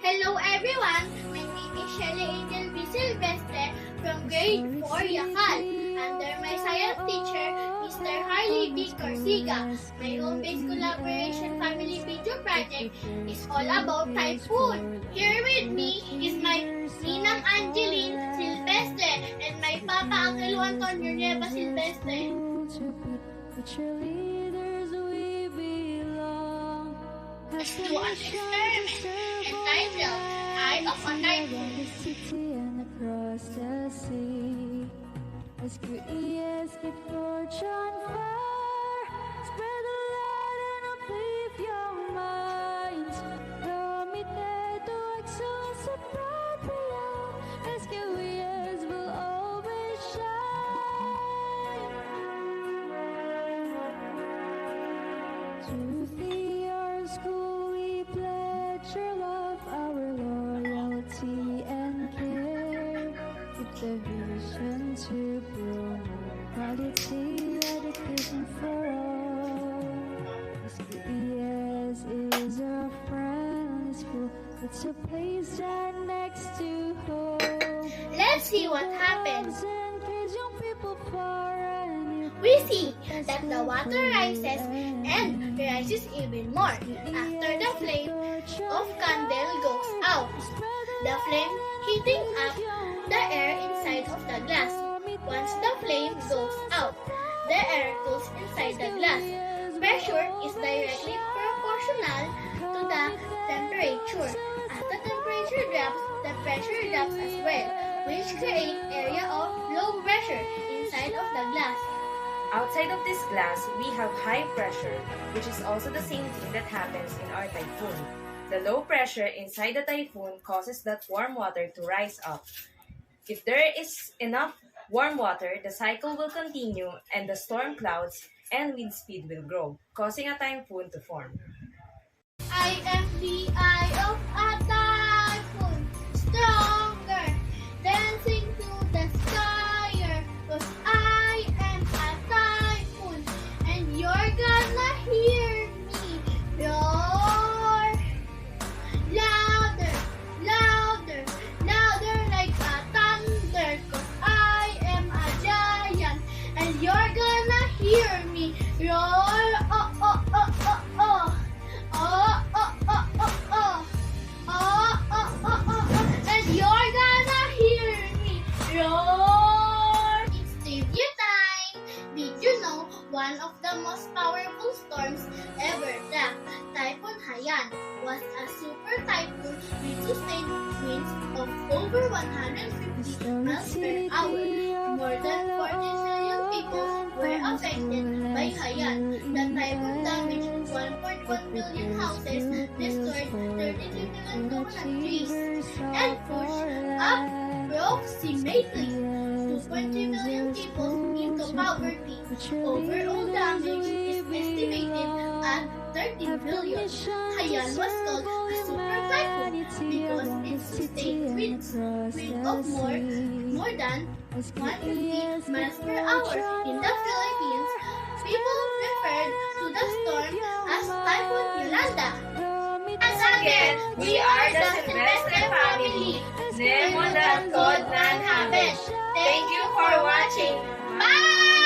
Hello everyone, my name is Shelly Angel B. Silvestre from grade 4 Yakal. Under my science teacher, Mr. Harley B. Corsiga. My home-based collaboration family video project is all about typhoon. Here with me is my Ninang Angeline Silvestre and my Papa Angelo Antonio Nieva Silvestre. Let's do an experiment entitled Eye of a Typhoon. SQES get fortune fire, spread the light and uplift your minds. Committed to excellence and pride beyond, SQES will always shine. To our school we pledge your love, our loyalty and care. With the vision to promote quality education for all. SQES is a friendly school. It's a place that next to home. Let's see what happens. Kids, young people far and We see that the water rises and rises even more after the flame of candle goes out. The flame heating up the air inside of the glass. Once the flame goes out, the air cools inside the glass. Pressure is directly proportional to the temperature. As the temperature drops, the pressure drops as well, which creates area of low pressure inside of the glass. Outside of this glass, we have high pressure, which is also the same thing that happens in our typhoon. The low pressure inside the typhoon causes that warm water to rise up. If there is enough warm water, the cycle will continue and the storm clouds and wind speed will grow, causing a typhoon to form. I am the eye of a typhoon, stronger, dancing to the sky, 'cause I am a typhoon, and you're gonna hear me roar. Louder, louder, louder like a thunder, 'cause I am a giant, and you're gonna hear me roar. Oh, oh, oh, oh, oh. Oh, oh, oh, oh, oh. Oh, oh, oh, oh, oh. And you're gonna hear me roar. It's trivia time. Did you know one of the most powerful storms ever tracked, Typhoon Haiyan, was a super typhoon with sustained winds of over 150 miles per hour. More than 40 million people were affected by Haiyan. The typhoon damaged 1.1 million houses, destroyed 33 million coconut trees, and pushed approximately 2.3 million people into poverty. Overall damage is estimated at 13 billion. Haiyan was called a super typhoon because it sustained winds of more than 150 miles per hour. In the Philippines, people referred to the storm as Typhoon Yolanda. Once again, we are the Silvestre family. Nemo that God nan haben. Thank you for watching. Bye!